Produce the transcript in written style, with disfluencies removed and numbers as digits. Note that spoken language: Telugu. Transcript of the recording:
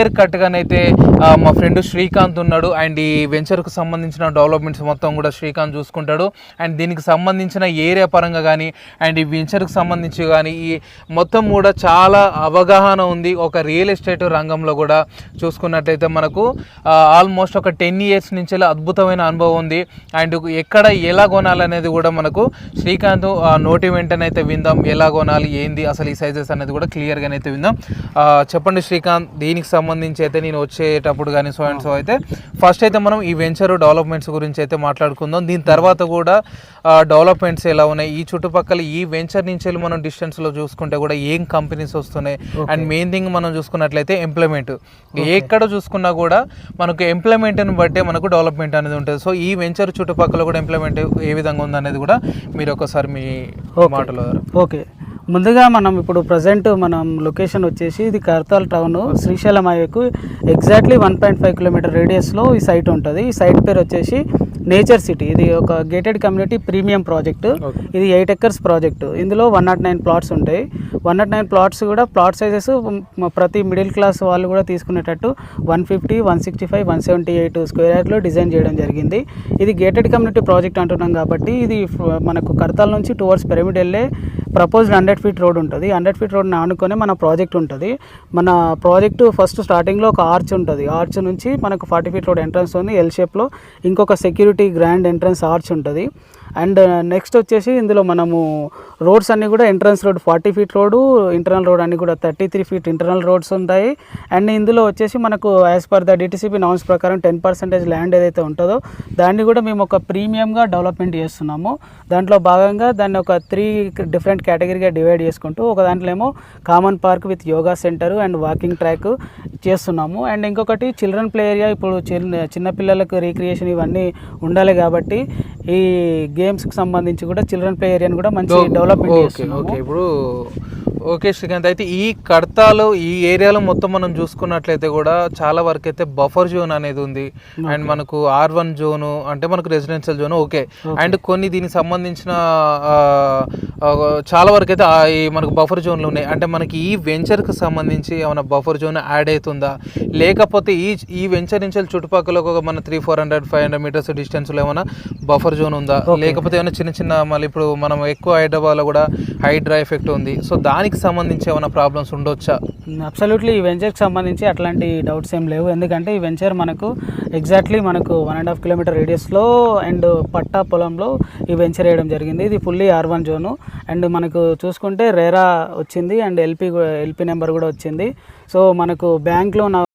క్లియర్ కట్గానైతే మా ఫ్రెండ్ శ్రీకాంత్ ఉన్నాడు. అండ్ ఈ వెంచర్కు సంబంధించిన డెవలప్మెంట్స్ మొత్తం కూడా శ్రీకాంత్ చూసుకుంటాడు. అండ్ దీనికి సంబంధించిన ఏరియా పరంగా కానీ అండ్ ఈ వెంచర్కి సంబంధించి కానీ ఈ మొత్తం కూడా చాలా అవగాహన ఉంది. ఒక రియల్ ఎస్టేట్ రంగంలో కూడా చూసుకున్నట్లయితే మనకు ఆల్మోస్ట్ ఒక 10 years నుంచి అద్భుతమైన అనుభవం ఉంది. అండ్ ఎక్కడ ఎలా కొనాలనేది కూడా మనకు శ్రీకాంత్ నోటి వెంటనైతే విందాం. ఎలా కొనాలి ఏంది అసలు ఈ సైజెస్ అనేది కూడా క్లియర్గానైతే విందాం. చెప్పండి శ్రీకాంత్, దీనికి సంబంధించి అయితే నేను వచ్చేటప్పుడు కానీ సో అండ్ సో అయితే ఫస్ట్ అయితే మనం ఈ వెంచర్ డెవలప్మెంట్స్ గురించి అయితే మాట్లాడుకుందాం. దీని తర్వాత కూడా డెవలప్మెంట్స్ ఎలా ఉన్నాయి, ఈ చుట్టుపక్కల ఈ వెంచర్ నుంచి వెళ్ళి మనం డిస్టెన్స్లో చూసుకుంటే కూడా ఏం కంపెనీస్ వస్తున్నాయి. అండ్ మెయిన్ థింగ్ మనం చూసుకున్నట్లయితే ఎంప్లాయ్మెంట్, ఎక్కడ చూసుకున్నా కూడా మనకు ఎంప్లాయ్మెంట్ని బట్టే మనకు డెవలప్మెంట్ అనేది ఉంటుంది. సో ఈ వెంచర్ చుట్టుపక్కల కూడా ఎంప్లాయ్మెంట్ ఏ విధంగా ఉందనేది కూడా మీరు ఒకసారి మీ మాటలో. ఓకే, ముందుగా మనం ఇప్పుడు ప్రజెంట్ మనం లొకేషన్ వచ్చేసి ఇది కర్తాల్ టౌన్ శ్రీశైలం హైవేకు ఎగ్జాక్ట్లీ 1.5 kilometer రేడియస్లో ఈ సైట్ ఉంటుంది. ఈ సైట్ పేరు వచ్చేసి నేచర్ సిటీ. ఇది ఒక గేటెడ్ కమ్యూనిటీ ప్రీమియం ప్రాజెక్టు. ఇది 8 acres ప్రాజెక్టు. ఇందులో 109 plots ఉంటాయి. 109 plots కూడా ప్లాట్ సైజెస్ ప్రతి మిడిల్ క్లాస్ వాళ్ళు కూడా తీసుకునేటట్టు 150, 165, 178 square yardsలో డిజైన్ చేయడం జరిగింది. ఇది గేటెడ్ కమ్యూనిటీ ప్రాజెక్ట్ అంటున్నాం కాబట్టి ఇది మనకు కర్తాల్ నుంచి టువర్డ్స్ పిరమిడ్ వెళ్ళే ప్రపోజ్డ్ 100 feet రోడ్ ఉంటుంది. 100 feet రోడ్ని ఆనుకొని మన ప్రాజెక్ట్ ఉంటుంది. మన ప్రాజెక్టు ఫస్ట్ స్టార్టింగ్లో ఒక ఆర్చ్ ఉంటుంది. ఆర్చ్ నుంచి మనకు 40 feet రోడ్ ఎంట్రన్స్ ఉంది. ఎల్ షేప్లో ఇంకొక సెక్యూరిటీ గ్రాండ్ ఎంట్రన్స్ ఆర్చ్ ఉంటుంది. అండ్ నెక్స్ట్ వచ్చేసి ఇందులో మనము రోడ్స్ అన్నీ కూడా entrance road 40 feet road, internal road అన్నీ కూడా 33 feet ఇంటర్నల్ రోడ్స్ ఉంటాయి. అండ్ ఇందులో వచ్చేసి మనకు as per the DTCP norms ప్రకారం 10% ల్యాండ్ ఏదైతే ఉంటుందో దాన్ని కూడా మేము ఒక ప్రీమియంగా డెవలప్మెంట్ చేస్తున్నాము. దాంట్లో భాగంగా దాన్ని ఒక 3 different కేటగిరీగా డివైడ్ చేసుకుంటూ ఒక దాంట్లో ఏమో common park with yoga centre and walking track చేస్తున్నాము. అండ్ ఇంకొకటి చిల్డ్రన్ ప్లే ఏరియా. ఇప్పుడు చిన్నపిల్లలకు రీక్రియేషన్ ఇవన్నీ ఉండాలి కాబట్టి ఈ గేమ్స్కి సంబంధించి కూడా చిల్డ్రన్ ప్లే ఏరియాని కూడా మంచి డెవలప్మెంట్ చేస్తున్నాము. ఇప్పుడు ఓకే శ్రీకాంత్, అయితే ఈ కడతాలో ఈ ఏరియాలో మొత్తం మనం చూసుకున్నట్లయితే కూడా చాలా వరకు అయితే బఫర్ జోన్ అనేది ఉంది. అండ్ మనకు R1 జోను అంటే మనకు రెసిడెన్షియల్ జోన్ ఓకే. అండ్ కొన్ని దీనికి సంబంధించిన చాలా వరకు అయితే ఈ మనకు బఫర్ జోన్లు ఉన్నాయి. అంటే మనకి ఈ వెంచర్కి సంబంధించి ఏమైనా బఫర్ జోన్ యాడ్ అవుతుందా, లేకపోతే ఈ వెంచర్ నుంచి చుట్టుపక్కల ఒక మన 300, 500 meters డిస్టెన్స్లో ఏమైనా బఫర్ జోన్ ఉందా, లేకపోతే ఏమైనా చిన్న చిన్న మళ్ళీ ఇప్పుడు మనం ఎక్కువ హైదరాబాద్లో కూడా హైడ్రా ఎఫెక్ట్ ఉంది. సో దానికి సంబంధించి ఏమైనా ప్రాబ్లమ్స్ ఉండొచ్చా? అబ్సల్యూట్లీ ఈ వెంచర్కి సంబంధించి అట్లాంటి డౌట్స్ ఏం లేవు. ఎందుకంటే ఈ వెంచర్ మనకు ఎగ్జాక్ట్లీ మనకు 1.5 kilometer రేడియస్లో అండ్ పట్టా పొలంలో ఈ వెంచర్ వేయడం జరిగింది. ఇది ఫుల్లీ R1 జోను. అండ్ మనకు చూసుకుంటే రేరా వచ్చింది అండ్ ఎల్పి నెంబర్ కూడా వచ్చింది. సో మనకు బ్యాంక్లో